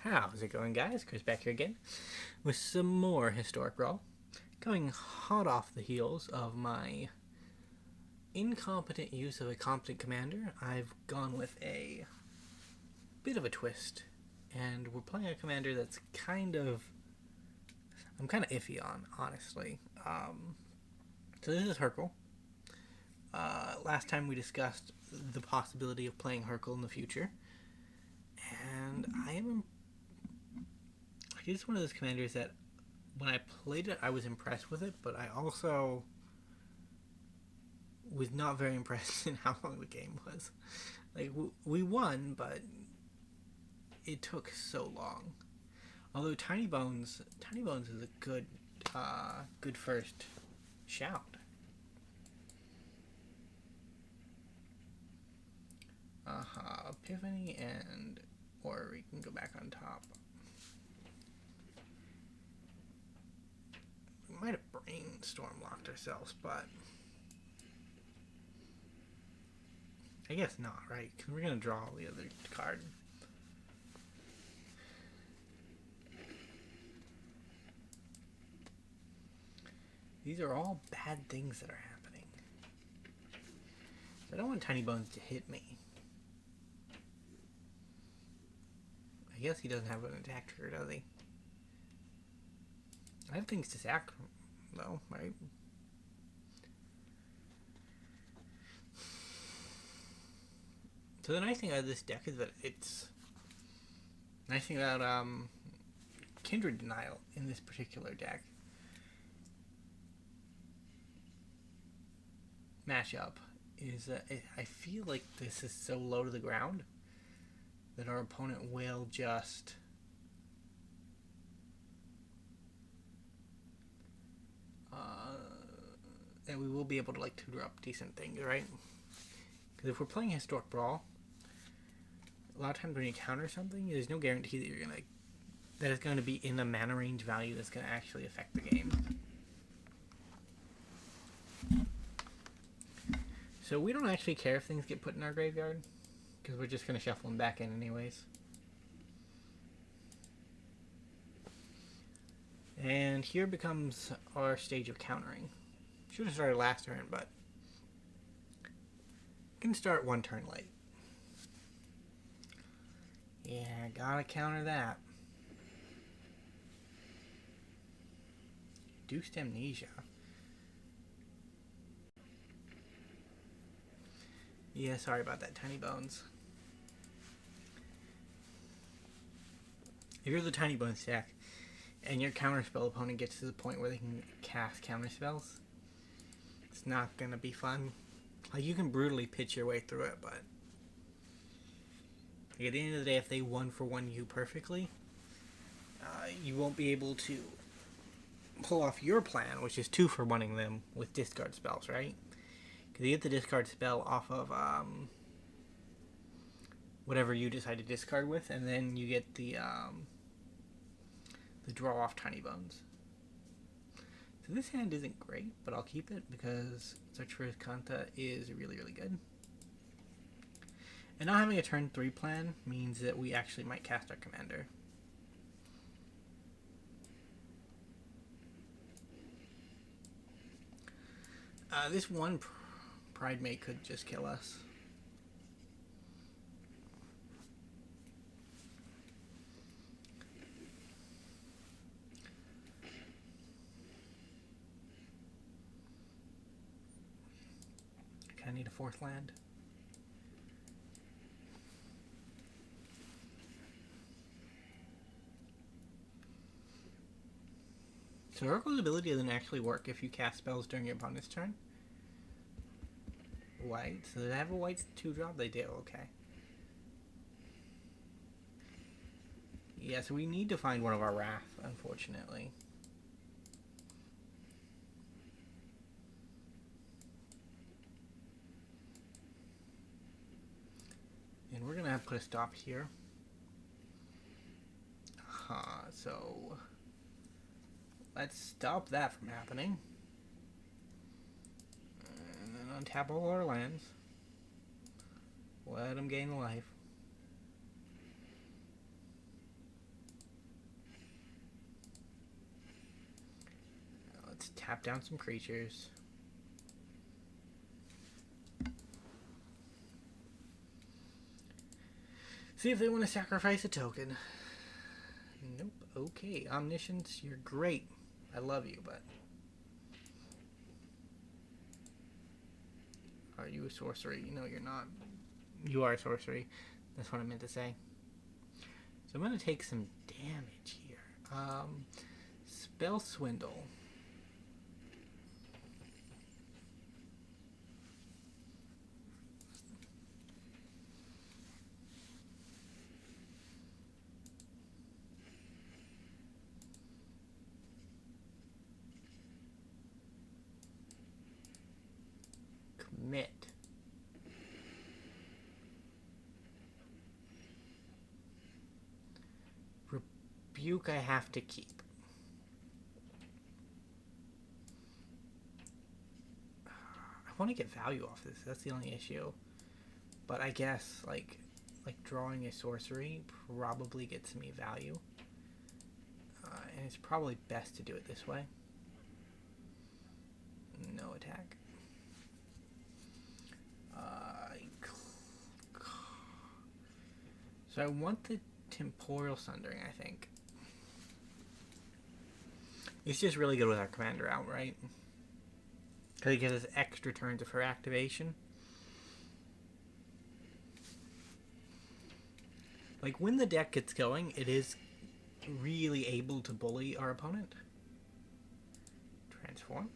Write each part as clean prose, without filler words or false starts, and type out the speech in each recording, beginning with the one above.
How's it going, guys? Chris back here again with some more historic Brawl. Coming hot off the heels of my incompetent use of a competent commander, I've gone with a bit of a twist. And we're playing a commander that's I'm kind of iffy on, honestly. So this is Hurkyl. Last time we discussed the possibility of playing Hurkyl in the future. And he's one of those commanders that when I played it, I was impressed with it, but I also was not very impressed in how long the game was. Like, we won, but it took so long. Although Tiny Bones is a good first shout. Epiphany or we can go back on top. We might have Brainstorm locked ourselves, but I guess not, right? Because we're going to draw the other card. These are all bad things that are happening. So I don't want Tiny Bones to hit me. I guess he doesn't have an attack trigger, does he? I have things to sack, though, right? So the nice thing about this deck is that nice thing about Kindred Denial in this particular deck matchup is that I feel like this is so low to the ground that our opponent will just that we will be able to like tutor up decent things, right? Because if we're playing Historic Brawl, a lot of times when you counter something, there's no guarantee that that it's going to be in the mana range value that's going to actually affect the game. So we don't actually care if things get put in our graveyard, because we're just going to shuffle them back in anyways. And here becomes our stage of countering. Should have started last turn, but can start one turn late. Yeah, gotta counter that. Induced Amnesia. Yeah, sorry about that, Tiny Bones. If you're the Tiny Bones deck, and your Counterspell opponent gets to the point where they can cast Counterspells, it's not gonna be fun. Like, you can brutally pitch your way through it, but like, at the end of the day, if they 1-for-1 you perfectly, you won't be able to pull off your plan, which is 2-for-1ing them with discard spells, right? Because you get the discard spell off of whatever you decide to discard with, and then you get the draw off Tiny Bones. So this hand isn't great, but I'll keep it because Search for Azcanta is really, really good. And not having a turn 3 plan means that we actually might cast our commander. This one Pridemate could just kill us. I need a 4th land. So Hurkyl's ability doesn't actually work if you cast spells during your opponent's turn. White. So they have a white 2-drop? They do, okay. Yeah, so we need to find one of our Wrath, unfortunately. And we're gonna have to put a stop here. So let's stop that from happening. And then untap all our lands. Let them gain life. let's tap down some creatures. See if they want to sacrifice a token. Nope. Okay, Omniscience, you're great. I love you, but... Are you a sorcery? No, you're not. You are a sorcery. That's what I meant to say. So I'm going to take some damage here. Spell Swindle. Commit. Rebuke I have to keep. I want to get value off this. That's the only issue. But I guess like drawing a sorcery probably gets me value. And it's probably best to do it this way. No attack. So I want the Temporal Sundering, I think. It's just really good with our commander out, right? Because it gives us extra turns of her activation. Like, when the deck gets going, it is really able to bully our opponent. Transform.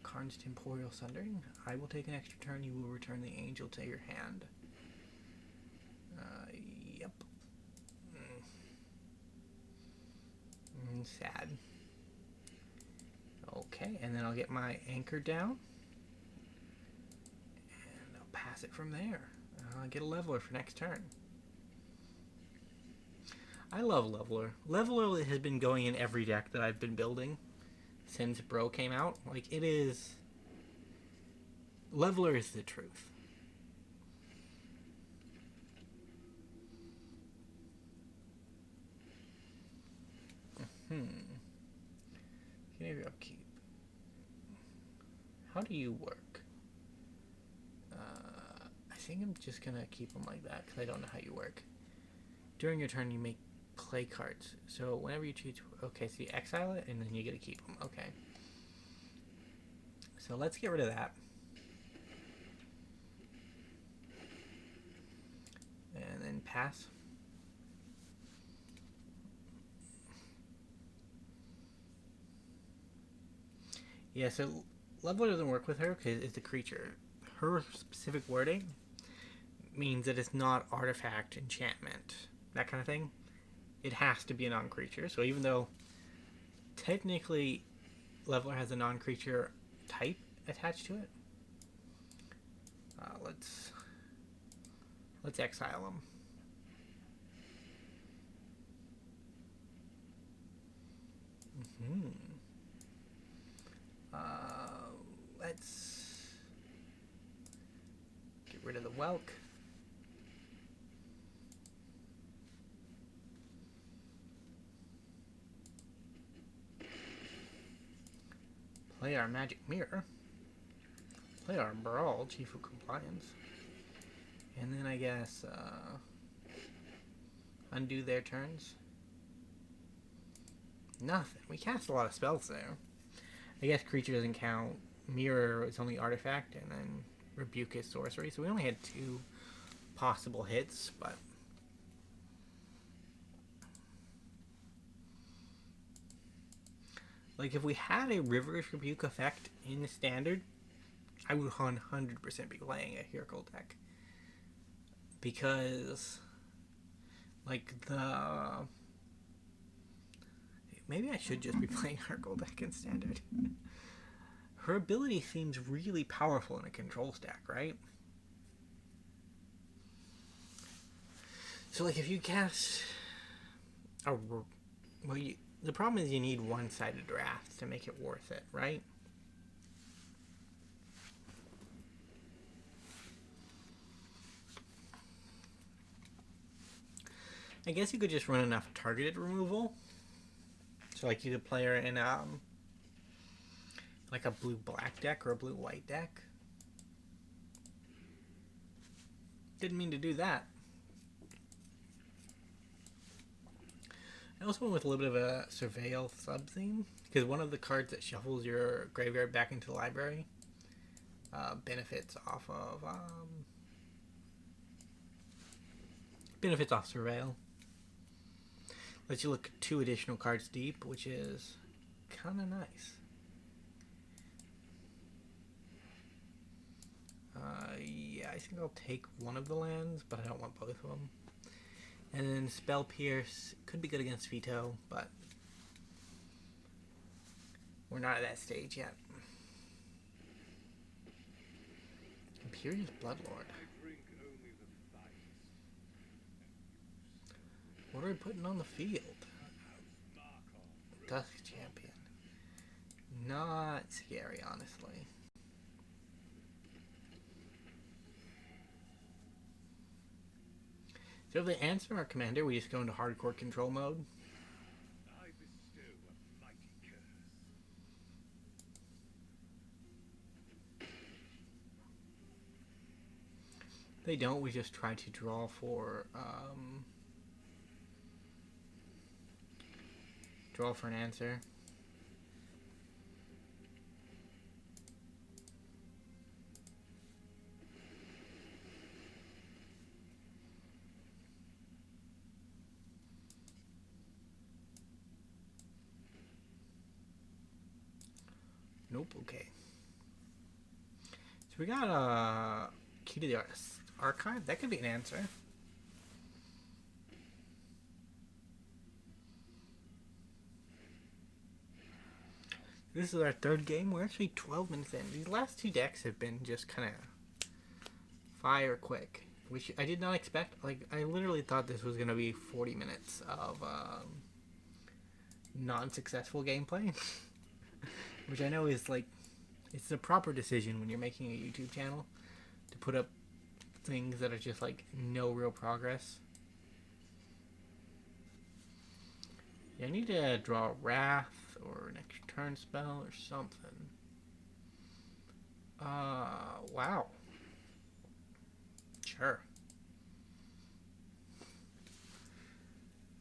Karn's Temporal Sundering. I will take an extra turn. You will return the angel to your hand. Yep. Sad. Okay, and then I'll get my anchor down. And I'll pass it from there. I'll get a leveler for next turn. I love Leveler. Leveler has been going in every deck that I've been building since Brawl came out. Like, it is... Leveler is the truth. Maybe upkeep. How do you work? I think I'm just gonna keep them like that because I don't know how you work. During your turn, you make play cards. So whenever you choose, okay, so you exile it and then you get to keep them. Okay. So let's get rid of that. And then pass. Yeah, so Leveler doesn't work with her because it's a creature. Her specific wording means that it's not artifact, enchantment, that kind of thing. It has to be a non-creature. So even though technically Leveler has a non-creature type attached to it, let's exile him. Let's get rid of the Welk. Play our Magic Mirror. Play our Brawl, Chief of Compliance. And then I guess undo their turns. Nothing. We cast a lot of spells there. I guess creature doesn't count. Mirror is only artifact, and then Rebuke is sorcery. So we only had 2 possible hits, but like if we had a Reverse Rebuke effect in the standard, I would 100% be playing a Hurkyl deck. Because like maybe I should just be playing Hurkyl deck in standard. Her ability seems really powerful in a control stack, right? So, like, if you cast a... Well, the problem is you need one-sided drafts to make it worth it, right? I guess you could just run enough targeted removal. So like you could play her in like a blue-black deck or a blue-white deck. Didn't mean to do that. I also went with a little bit of a Surveil sub-theme, because one of the cards that shuffles your graveyard back into the library benefits off Surveil. Lets you look 2 additional cards deep, which is kind of nice. Yeah, I think I'll take one of the lands, but I don't want both of them. And then Spell Pierce could be good against Veto, but we're not at that stage yet. Imperious Bloodlord. What are we putting on the field? Dusk Champion. Not scary, honestly. So if they answer our commander, we just go into hardcore control mode. If they don't, we just try to draw for an answer. Nope, okay. So we got a Key to the Archive. That could be an answer. This is our 3rd game. We're actually 12 minutes in. These last 2 decks have been just kind of fire quick, which I did not expect. Like, I literally thought this was going to be 40 minutes of non-successful gameplay. Which I know is, like, it's the proper decision when you're making a YouTube channel to put up things that are just, like, no real progress. Yeah, I need to draw Wrath or an extra turn spell or something. Wow. Sure.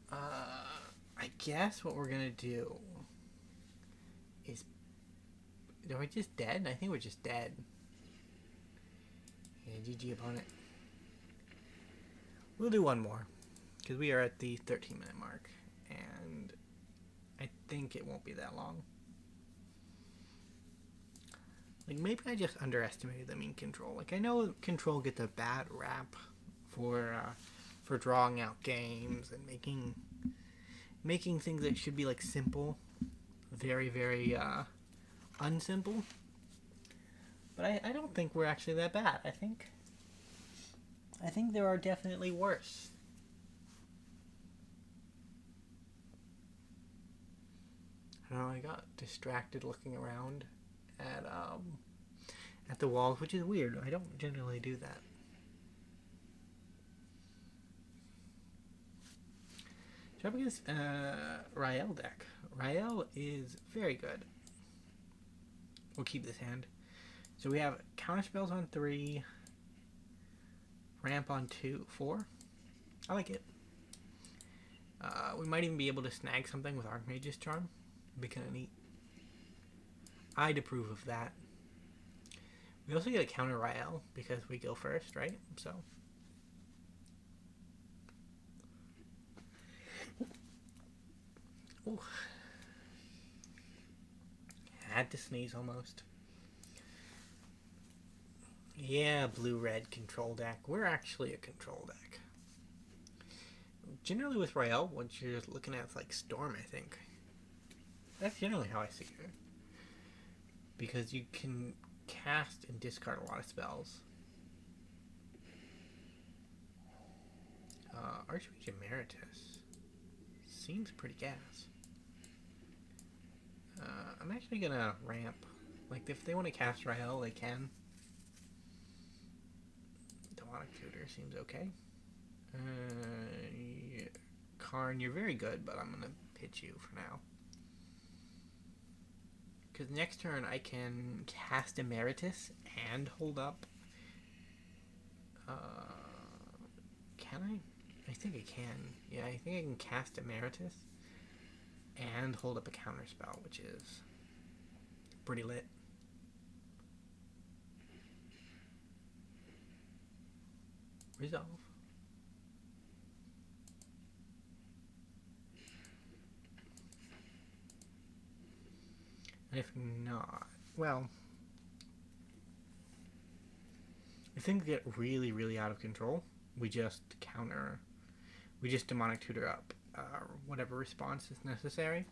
I guess what we're gonna do is... Are we just dead? I think we're just dead. Yeah, GG opponent. We'll do one more, because we are at the 13-minute mark, and I think it won't be that long. Like, maybe I just underestimated them in Control. Like, I know Control gets a bad rap for drawing out games and making things that should be, like, simple very, very, unsimple. But I don't think we're actually that bad. I think there are definitely worse. I don't know, I got distracted looking around at the walls, which is weird. I don't generally do that. So up against Rael deck. Rael is very good. We'll keep this hand. So we have Counterspells on 3, Ramp on 4. I like it. We might even be able to snag something with Archmage's Charm. It'd be kind of neat. I'd approve of that. We also get a counter Rael because we go first, right? So. Ooh. Had to sneeze almost. Yeah, blue-red control deck. We're actually a control deck. Generally with Rael, what you're looking at is like Storm, I think. That's generally how I see it. Because you can cast and discard a lot of spells. Archmage Emeritus seems pretty gas. I'm actually gonna ramp. Like, if they want to cast Rael, they can. Demonic Tutor seems okay. Yeah. Karn, you're very good, but I'm gonna pitch you for now. Because next turn I can cast Emeritus and hold up. Can I? I think I can. Yeah, I think I can cast Emeritus and hold up a Counterspell, which is pretty lit. Resolve. And if not, well, if things get really, really out of control, we just demonic tutor up whatever response is necessary.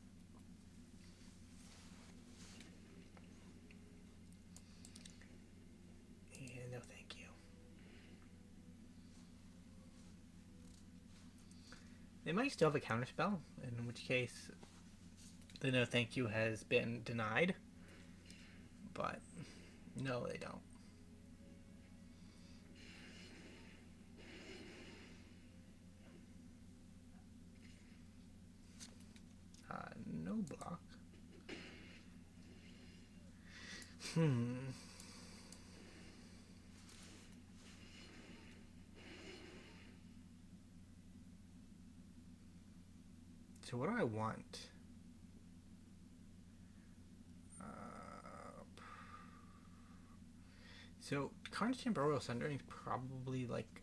And no thank you. They might still have a counterspell, in which case the no thank you has been denied. But no, they don't. No block. So what do I want? So Carnage Temporal Sundering is probably like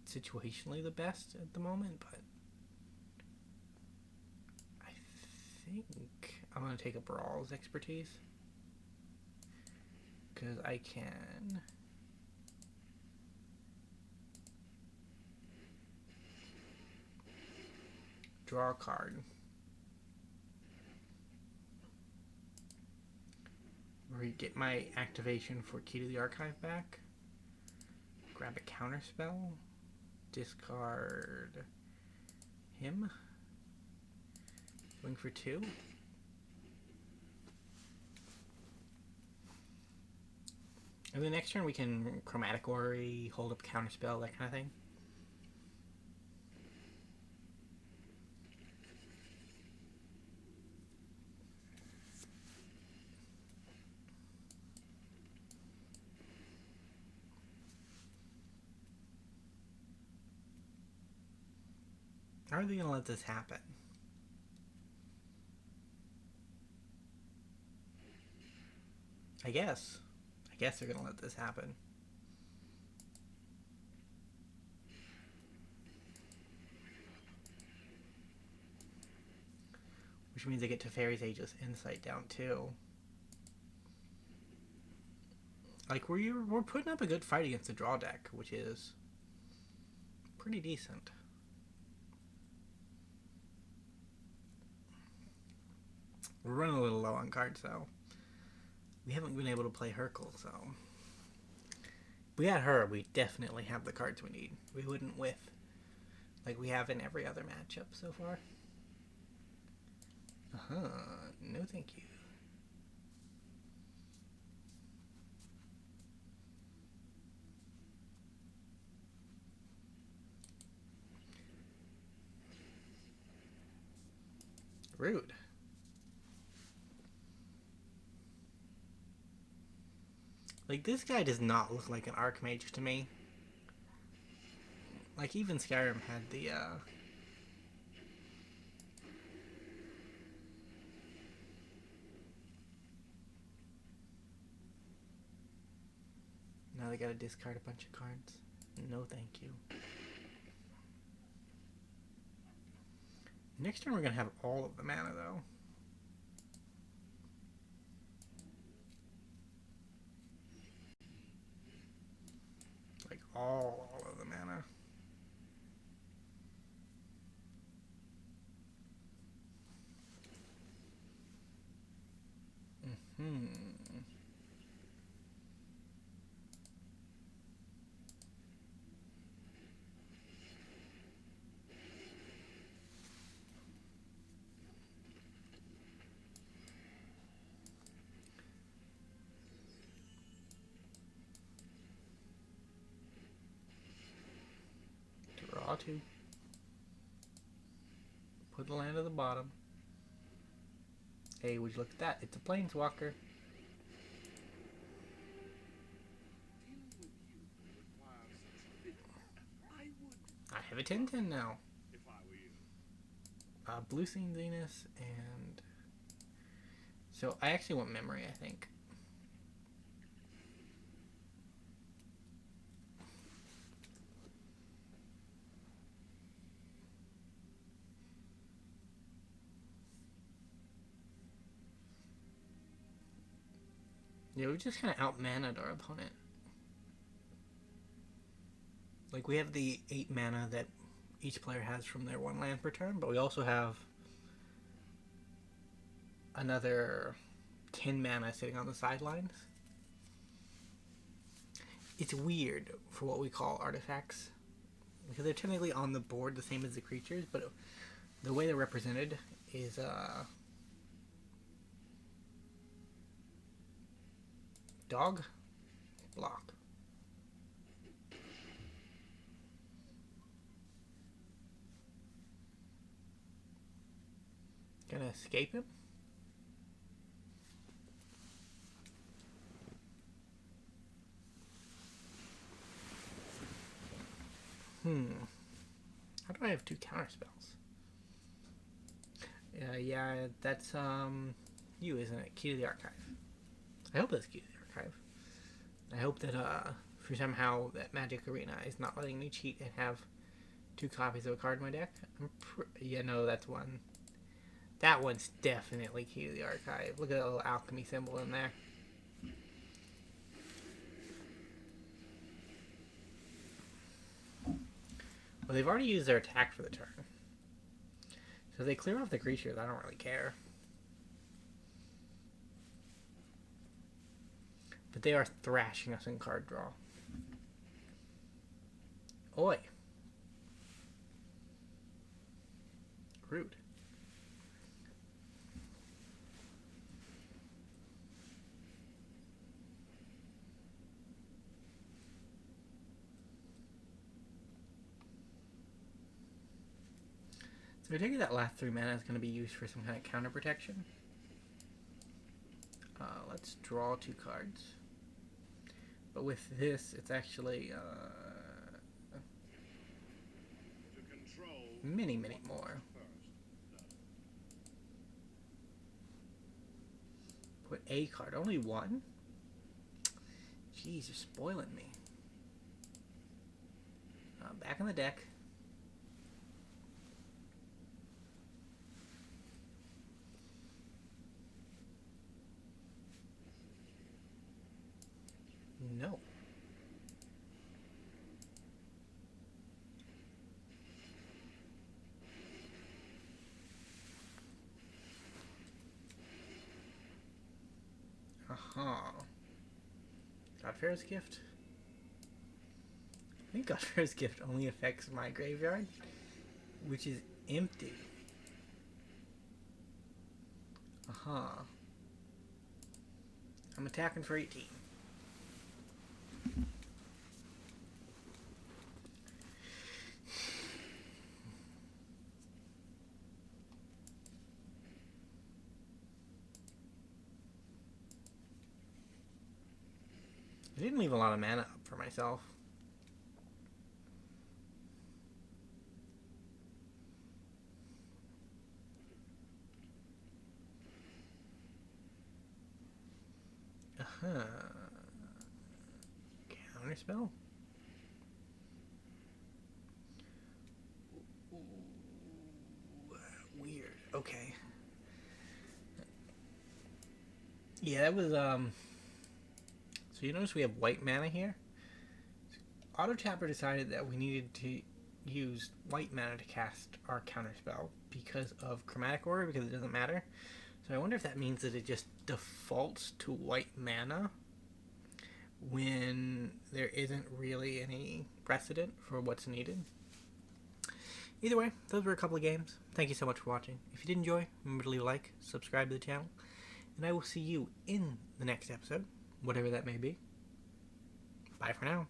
situationally the best at the moment, but I think I'm gonna take a Brawl's expertise because I can draw a card, get my activation for Key to the Archive back, grab a Counterspell, discard him, swing for 2. And the next turn we can Chromatic Orrery, hold up Counterspell, that kind of thing. How are they going to let this happen? I guess they're going to let this happen. Which means I get Teferi's Ageless Insight down too. Like, we're putting up a good fight against the draw deck, which is pretty decent. We're running a little low on cards, though. We haven't been able to play Hurkyl, so... If we had her, we definitely have the cards we need. We wouldn't whiff like we have in every other matchup so far. No thank you. Rude. Like, this guy does not look like an Archmage to me. Like, even Skyrim had the, Now they gotta discard a bunch of cards. No thank you. Next turn we're gonna have all of the mana, though. Like, all of the mana. Draw 2. Put the land at the bottom. Hey, would you look at that? It's a planeswalker. I have a 10/10 now. Blue Scene Zenith, and so I actually want memory, I think. Yeah, we just kind of out-mana'd our opponent. Like, we have the 8 mana that each player has from their 1 land per turn, but we also have another 10 mana sitting on the sidelines. It's weird for what we call artifacts, because they're technically on the board the same as the creatures, but the way they're represented is dog, block. Gonna escape him? How do I have 2 counterspells? Yeah, that's you, isn't it? Key to the Archive. I hope that's Key to the Archive. I hope that for somehow that Magic Arena is not letting me cheat and have 2 copies of a card in my deck. Yeah, no, that's one. That one's definitely Key to the Archive. Look at that little alchemy symbol in there. Well, they've already used their attack for the turn. So if they clear off the creatures, I don't really care. But they are thrashing us in card draw. Oi. Rude. So I take it that last 3 mana is going to be used for some kind of counter protection. Let's draw 2 cards. But with this, it's actually many more. Put a card. Only 1? Jeez, you're spoiling me. Back in the deck. No. God-Pharaoh's Gift? I think God-Pharaoh's Gift only affects my graveyard, which is empty. I'm attacking for 18. I didn't leave a lot of mana up for myself. Counterspell? Weird. Okay. Yeah, that was, So you notice we have white mana here? Auto Tapper decided that we needed to use white mana to cast our counterspell because of chromatic order, because it doesn't matter. So I wonder if that means that it just defaults to white mana when there isn't really any precedent for what's needed. Either way, those were a couple of games. Thank you so much for watching. If you did enjoy, remember to leave a like, subscribe to the channel, and I will see you in the next episode, whatever that may be. Bye for now.